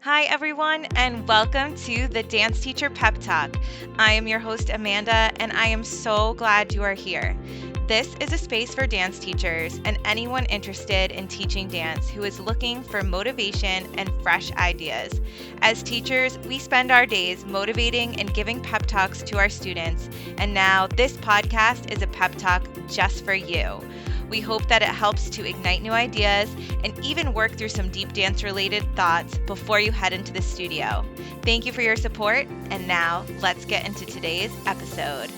Hi, everyone, and welcome to the Dance Teacher Pep Talk. I am your host, Amanda, and I am so glad you are here. This is a space for dance teachers and anyone interested in teaching dance who is looking for motivation and fresh ideas. As teachers, we spend our days motivating and giving pep talks to our students, and now this podcast is a pep talk just for you. We hope that it helps to ignite new ideas and even work through some deep dance related thoughts before you head into the studio. Thank you for your support, and now let's get into today's episode.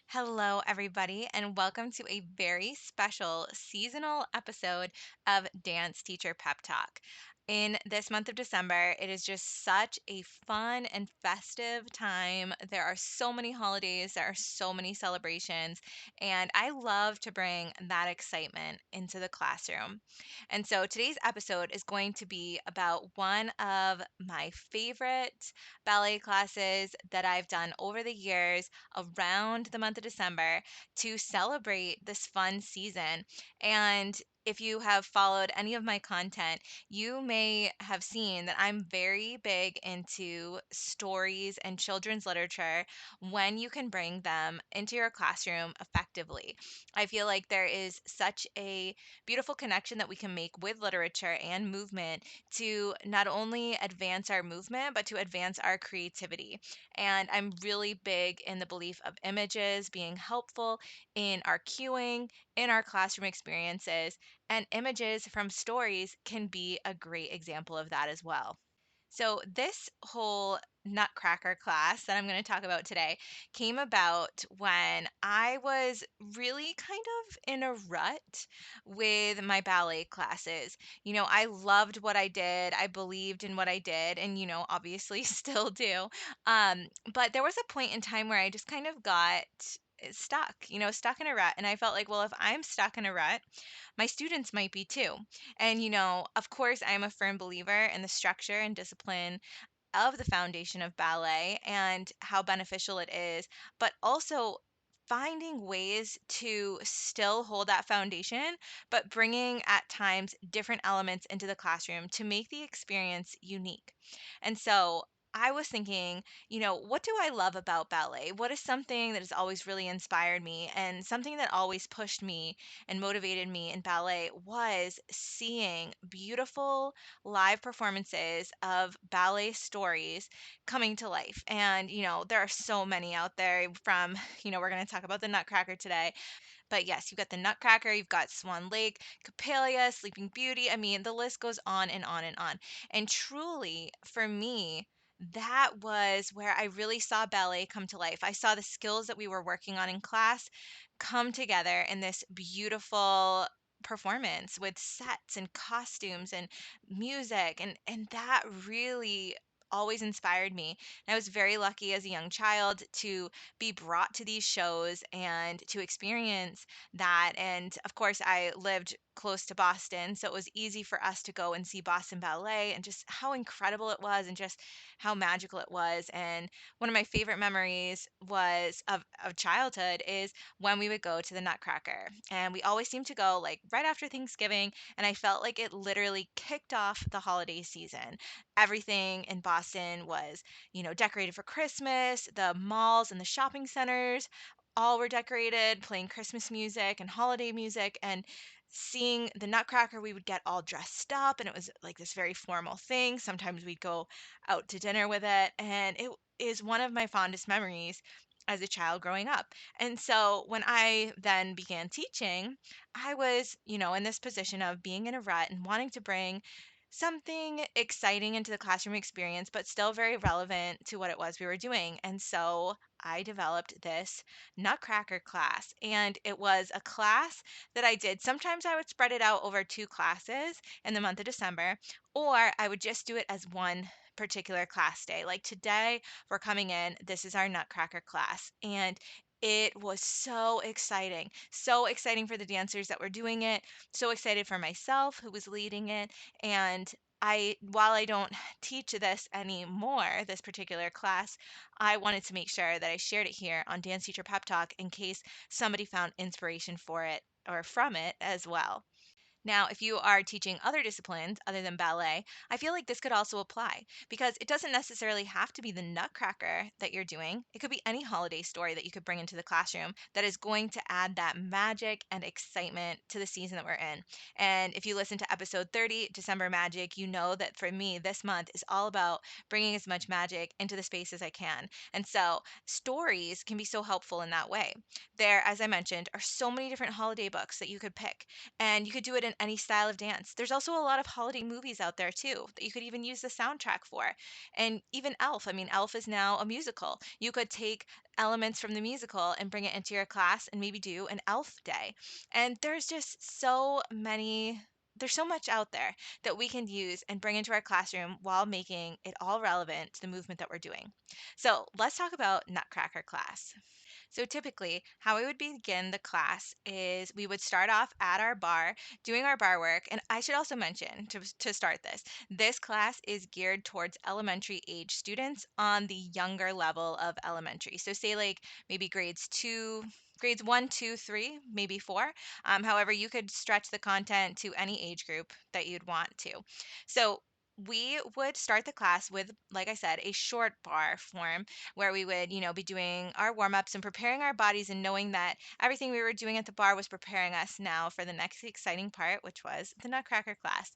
Hello, everybody, and welcome to a very special seasonal episode of Dance Teacher Pep Talk. In this month of December, it is just such a fun and festive time. There are so many holidays, there are so many celebrations, and I love to bring that excitement into the classroom. And so today's episode is going to be about one of my favorite ballet classes that I've done over the years around the month of December to celebrate this fun season. And if you have followed any of my content, you may have seen that I'm very big into stories and children's literature when you can bring them into your classroom effectively. I feel like there is such a beautiful connection that we can make with literature and movement to not only advance our movement, but to advance our creativity. And I'm really big in the belief of images being helpful in our cueing, in our classroom experiences, and images from stories can be a great example of that as well. So, this whole Nutcracker class that I'm going to talk about today came about when I was really kind of in a rut with my ballet classes. I loved what I did, I believed in what I did, and, obviously still do. But there was a point in time where I just kind of got stuck in a rut. And I felt like, well, if I'm stuck in a rut, my students might be too. And, of course, I'm a firm believer in the structure and discipline of the foundation of ballet and how beneficial it is, but also finding ways to still hold that foundation, but bringing at times different elements into the classroom to make the experience unique. And so I was thinking, what do I love about ballet? What is something that has always really inspired me? And something that always pushed me and motivated me in ballet was seeing beautiful live performances of ballet stories coming to life. And, there are so many out there from, we're going to talk about the Nutcracker today. But yes, you've got the Nutcracker, you've got Swan Lake, Capelia, Sleeping Beauty. I mean, the list goes on and on and on. And truly, for me, that was where I really saw ballet come to life. I saw the skills that we were working on in class come together in this beautiful performance with sets and costumes and music, and that really always inspired me. And I was very lucky as a young child to be brought to these shows and to experience that. And of course, I lived close to Boston, so it was easy for us to go and see Boston Ballet and just how incredible it was and just how magical it was. And one of my favorite memories was of childhood is when we would go to the Nutcracker. And we always seemed to go like right after Thanksgiving, and I felt like it literally kicked off the holiday season. Everything in Boston was decorated for Christmas. The malls and the shopping centers all were decorated, playing Christmas music and holiday music. And seeing the Nutcracker, we would get all dressed up, and it was like this very formal thing. Sometimes we'd go out to dinner with it. And it is one of my fondest memories as a child growing up. And so when I then began teaching, I was, in this position of being in a rut and wanting to bring something exciting into the classroom experience, but still very relevant to what it was we were doing. And so I developed this Nutcracker class, and it was a class that I did. Sometimes I would spread it out over two classes in the month of December, or I would just do it as one particular class day. Like today, we're coming in, this is our Nutcracker class. And it was so exciting for the dancers that were doing it, so excited for myself who was leading it. And while I don't teach this anymore, this particular class, I wanted to make sure that I shared it here on Dance Teacher Pep Talk in case somebody found inspiration for it or from it as well. Now, if you are teaching other disciplines other than ballet, I feel like this could also apply because it doesn't necessarily have to be the Nutcracker that you're doing. It could be any holiday story that you could bring into the classroom that is going to add that magic and excitement to the season that we're in. And if you listen to episode 30, December Magic, you know that for me, this month is all about bringing as much magic into the space as I can. And so stories can be so helpful in that way. There, as I mentioned, are so many different holiday books that you could pick, and you could do it in any style of dance. There's also a lot of holiday movies out there too that you could even use the soundtrack for. And even Elf, I mean, Elf is now a musical. You could take elements from the musical and bring it into your class and maybe do an Elf day. And there's so much out there that we can use and bring into our classroom while making it all relevant to the movement that we're doing. So let's talk about Nutcracker class. So typically, how we would begin the class is we would start off at our bar doing our bar work. And I should also mention to start this class is geared towards elementary age students on the younger level of elementary. So say like maybe grades one, two, three, maybe four. However, you could stretch the content to any age group that you'd want to. So we would start the class with, like I said, a short bar form where we would, be doing our warm ups and preparing our bodies and knowing that everything we were doing at the bar was preparing us now for the next exciting part, which was the Nutcracker class.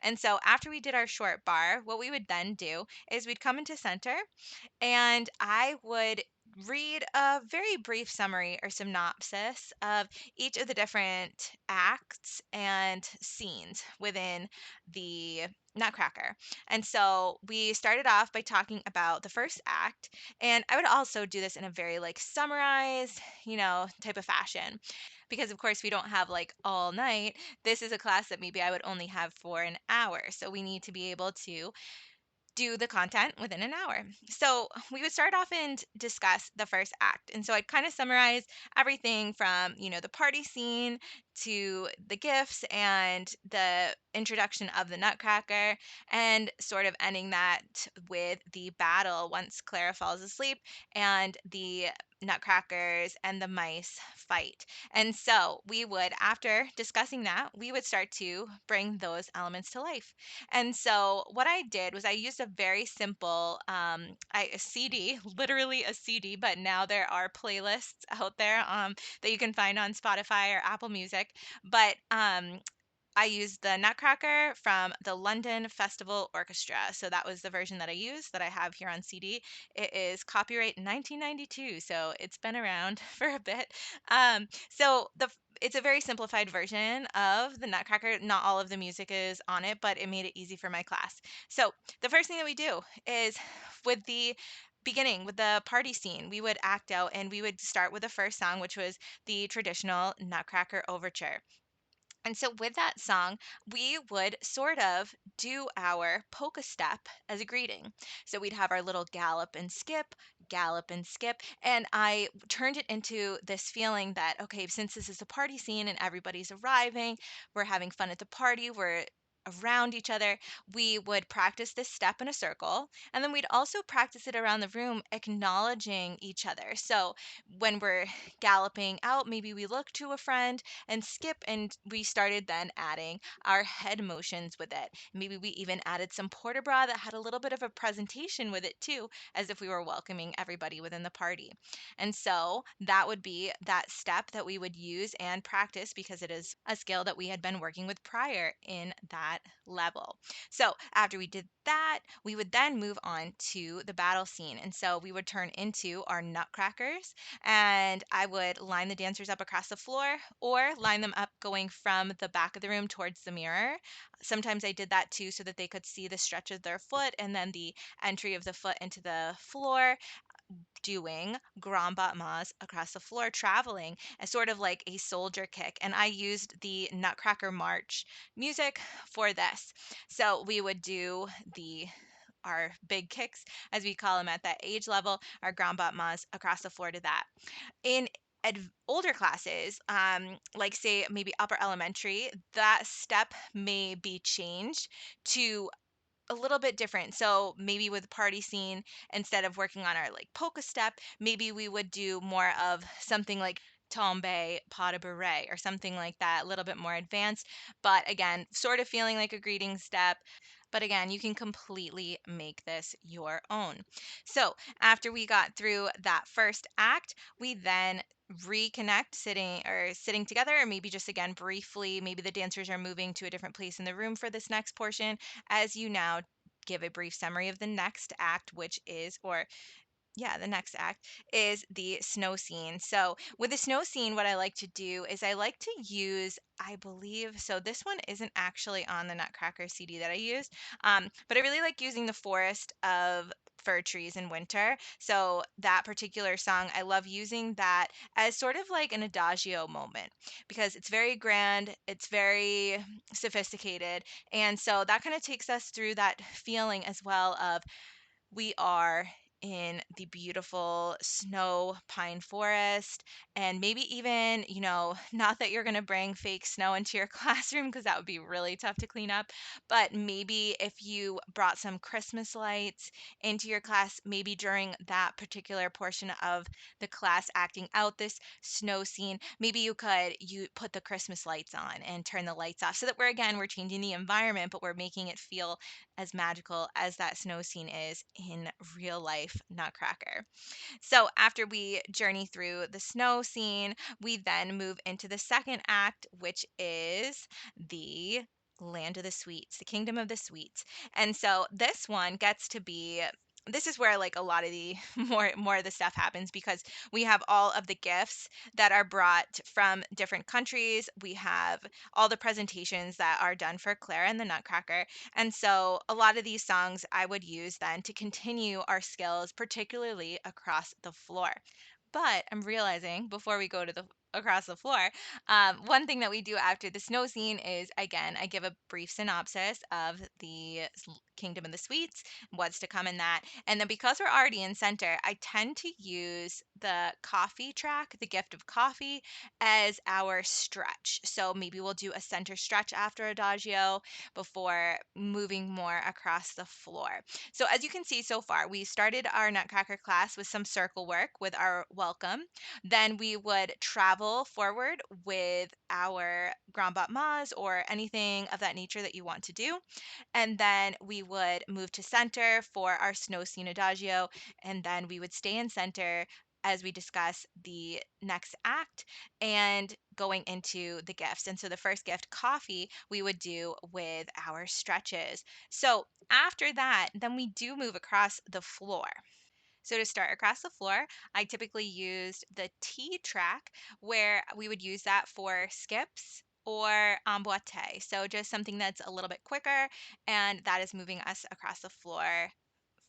And so after we did our short bar, what we would then do is we'd come into center and I would read a very brief summary or synopsis of each of the different acts and scenes within the Nutcracker. And so we started off by talking about the first act, and I would also do this in a very like summarized, type of fashion. Because of course we don't have like all night. This is a class that maybe I would only have for an hour. So we need to be able to do the content within an hour. So we would start off and discuss the first act. And so I'd kind of summarize everything from, the party scene to the gifts and the introduction of the Nutcracker, and sort of ending that with the battle once Clara falls asleep and the Nutcrackers and the mice fight. And so we would, after discussing that, we would start to bring those elements to life. And so what I did was I used a very simple a CD, literally a CD, but now there are playlists out there that you can find on Spotify or Apple Music. But I used the Nutcracker from the London Festival Orchestra. So that was the version that I used that I have here on CD. It is copyright 1992, so it's been around for a bit. It's a very simplified version of the Nutcracker. Not all of the music is on it, but it made it easy for my class. So the first thing that we do is with the beginning with the party scene, we would act out and we would start with the first song, which was the traditional Nutcracker overture. And so with that song, we would sort of do our polka step as a greeting. So we'd have our little gallop and skip. And I turned it into this feeling that, okay, since this is a party scene and everybody's arriving, we're having fun at the party, we're around each other, we would practice this step in a circle. And then we'd also practice it around the room, acknowledging each other. So when we're galloping out, maybe we look to a friend and skip, and we started then adding our head motions with it. Maybe we even added some port de bras that had a little bit of a presentation with it too, as if we were welcoming everybody within the party. And so that would be that step that we would use and practice because it is a skill that we had been working with prior in that level. So after we did that, we would then move on to the battle scene. And so we would turn into our nutcrackers, and I would line the dancers up across the floor or line them up going from the back of the room towards the mirror. Sometimes I did that too so that they could see the stretch of their foot and then the entry of the foot into the floor, doing grand battements across the floor, traveling as sort of like a soldier kick. And I used the Nutcracker March music for this. So we would do the our big kicks, as we call them at that age level, our grand battements across the floor to that. In older classes, like say maybe upper elementary, that step may be changed to a little bit different. So maybe with party scene, instead of working on our like polka step, maybe we would do more of something like tombe pas de bourrée or something like that, a little bit more advanced. But again, sort of feeling like a greeting step. But again, you can completely make this your own. So after we got through that first act, we then reconnect sitting together, or maybe just again briefly, maybe the dancers are moving to a different place in the room for this next portion, as you now give a brief summary of the next act, which is, or yeah, the next act is the snow scene. So, with the snow scene, what I like to do is I like to use, I believe, so this one isn't actually on the Nutcracker CD that I used, but I really like using the forest of fir trees in winter. So, that particular song, I love using that as sort of like an adagio moment because it's very grand, it's very sophisticated. And so that kind of takes us through that feeling as well of we are in the beautiful snow pine forest, and maybe even, not that you're going to bring fake snow into your classroom because that would be really tough to clean up, but maybe if you brought some Christmas lights into your class, maybe during that particular portion of the class acting out this snow scene, maybe you put the Christmas lights on and turn the lights off so that we're changing the environment, but we're making it feel as magical as that snow scene is in real life Nutcracker. So, after we journey through the snow scene, we then move into the second act, which is the Land of the Sweets, the Kingdom of the Sweets. And so, this one gets to be. This is where like a lot of the more of the stuff happens because we have all of the gifts that are brought from different countries. We have all the presentations that are done for Clara and the Nutcracker. And so a lot of these songs I would use then to continue our skills, particularly across the floor. But I'm realizing before we go to the across the floor, one thing that we do after the snow scene is again, I give a brief synopsis of the Kingdom of the Sweets, what's to come in that. And then because we're already in center, I tend to use the coffee track, the gift of coffee, as our stretch. So maybe we'll do a center stretch after Adagio before moving more across the floor. So as you can see so far, we started our Nutcracker class with some circle work with our welcome. Then we would travel forward with our grand battements or anything of that nature that you want to do. And then we would move to center for our snow scene adagio. And then we would stay in center as we discuss the next act and going into the gifts. And so the first gift, coffee, we would do with our stretches. So after that, then we do move across the floor. So to start across the floor, I typically used the T track where we would use that for skips or emboîté. So just something that's a little bit quicker, and that is moving us across the floor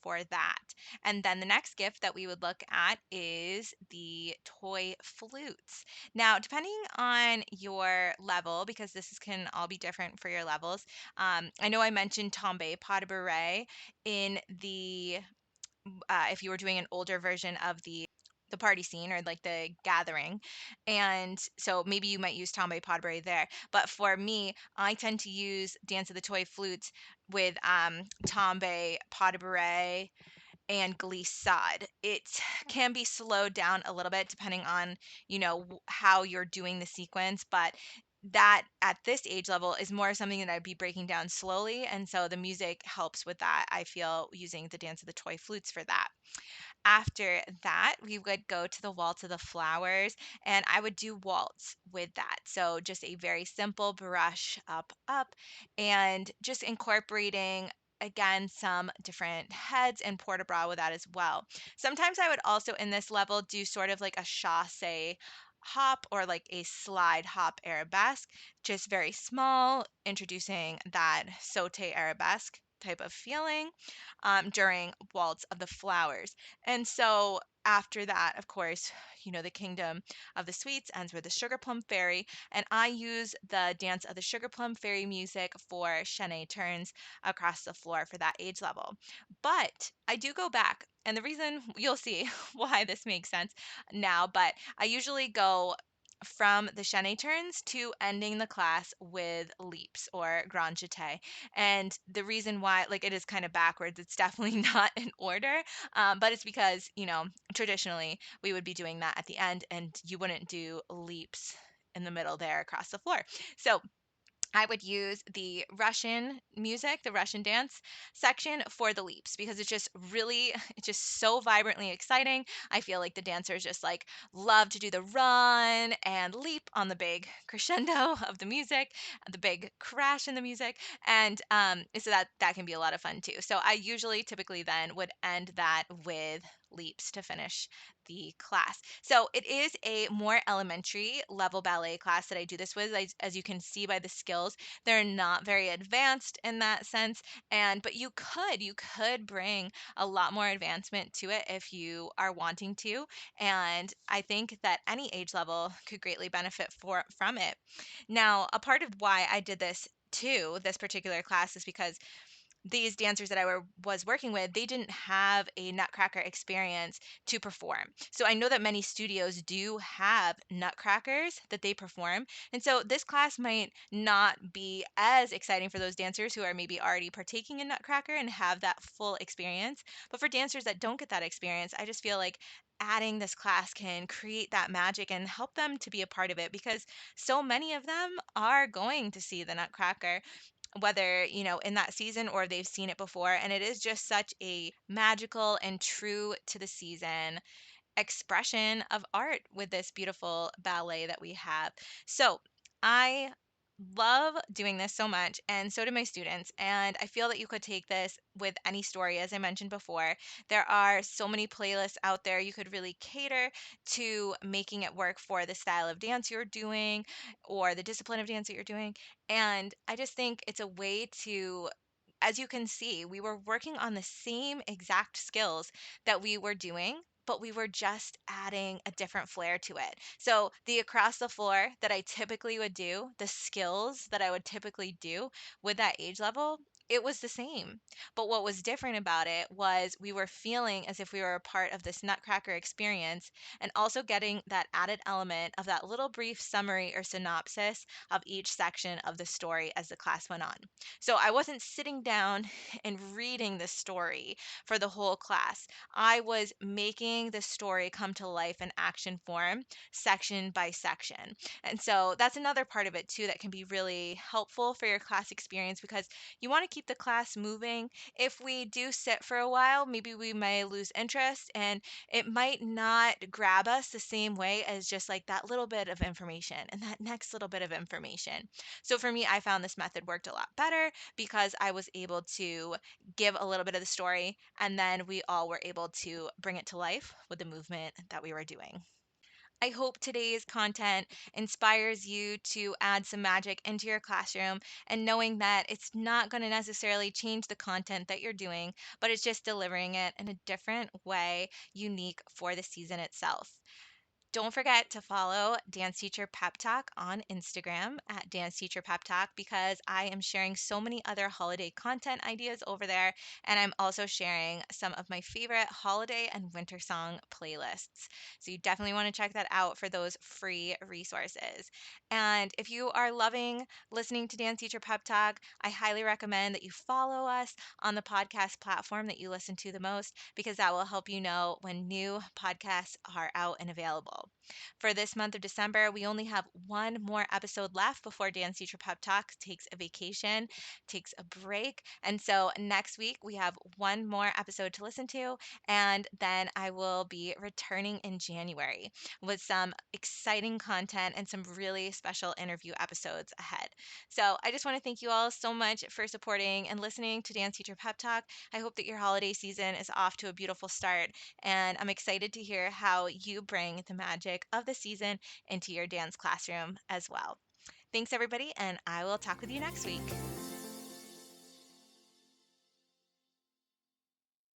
for that. And then the next gift that we would look at is the toy flutes. Now, depending on your level, because can all be different for your levels, I know I mentioned tombe pas de bourrée in the if you were doing an older version of the party scene or like the gathering. And so maybe you might use Tomboy Podbury there. But for me, I tend to use Dance of the Toy Flutes with Tomboy Podbury and Glissade. It can be slowed down a little bit depending on, how you're doing the sequence, but that at this age level is more something that I'd be breaking down slowly. And so the music helps with that. I feel using the Dance of the Toy Flutes for that. After that, we would go to the Waltz of the Flowers, and I would do waltz with that. So just a very simple brush up, up, and just incorporating again some different heads and port de bras with that as well. Sometimes I would also in this level do sort of like a chasse hop or like a slide hop arabesque, just very small, introducing that saute arabesque type of feeling during Waltz of the Flowers. And so after that, of course, the Kingdom of the Sweets ends with the Sugar Plum Fairy, and I use the Dance of the Sugar Plum Fairy music for chaîné turns across the floor for that age level. But I do go back, and the reason you'll see why this makes sense now, but I usually go from the chaîné turns to ending the class with leaps or grand jeté. And the reason why, like, it is kind of backwards, it's definitely not in order, but it's because, traditionally we would be doing that at the end and you wouldn't do leaps in the middle there across the floor. So I would use the Russian music, the Russian dance section for the leaps because it's just really, it's just so vibrantly exciting. I feel like the dancers just like love to do the run and leap on the big crescendo of the music, the big crash in the music, and so that can be a lot of fun too. So I usually, typically, then would end that with leaps to finish the class. So it is a more elementary level ballet class that I do this with. As you can see by the skills, they're not very advanced in that sense. And but you could bring a lot more advancement to it if you are wanting to. And I think that any age level could greatly benefit from it. Now, a part of why I did this too, this particular class, is because these dancers that was working with, they didn't have a Nutcracker experience to perform. So I know that many studios do have Nutcrackers that they perform. And so this class might not be as exciting for those dancers who are maybe already partaking in Nutcracker and have that full experience. But for dancers that don't get that experience, I just feel like adding this class can create that magic and help them to be a part of it because so many of them are going to see the Nutcracker, whether in that season or they've seen it before, and it is just such a magical and true to the season expression of art with this beautiful ballet that we have. So I love doing this so much, and so do my students. And I feel that you could take this with any story, as I mentioned before. There are so many playlists out there. You could really cater to making it work for the style of dance you're doing or the discipline of dance that you're doing. And I just think it's a way to, as you can see, we were working on the same exact skills that we were doing, but we were just adding a different flair to it. So, the across the floor that I typically would do, the skills that I would typically do with that age level, it was the same. But what was different about it was we were feeling as if we were a part of this Nutcracker experience and also getting that added element of that little brief summary or synopsis of each section of the story as the class went on. So I wasn't sitting down and reading the story for the whole class. I was making the story come to life in action form, section by section. And so that's another part of it too that can be really helpful for your class experience because you want to keep the class moving. If we do sit for a while, maybe we may lose interest and it might not grab us the same way as just like that little bit of information and that next little bit of information. So for me, I found this method worked a lot better because I was able to give a little bit of the story and then we all were able to bring it to life with the movement that we were doing. I hope today's content inspires you to add some magic into your classroom and knowing that it's not going to necessarily change the content that you're doing, but it's just delivering it in a different way, unique for the season itself. Don't forget to follow Dance Teacher Pep Talk on Instagram at Dance Teacher Pep Talk because I am sharing so many other holiday content ideas over there. And I'm also sharing some of my favorite holiday and winter song playlists. So you definitely want to check that out for those free resources. And if you are loving listening to Dance Teacher Pep Talk, I highly recommend that you follow us on the podcast platform that you listen to the most because that will help you know when new podcasts are out and available. For this month of December, we only have one more episode left before Dance Teacher Pep Talk takes a vacation, takes a break. And so next week, we have one more episode to listen to. And then I will be returning in January with some exciting content and some really special interview episodes ahead. So I just want to thank you all so much for supporting and listening to Dance Teacher Pep Talk. I hope that your holiday season is off to a beautiful start, and I'm excited to hear how you bring the magic of the season into your dance classroom as well. Thanks, everybody, and I will talk with you next week.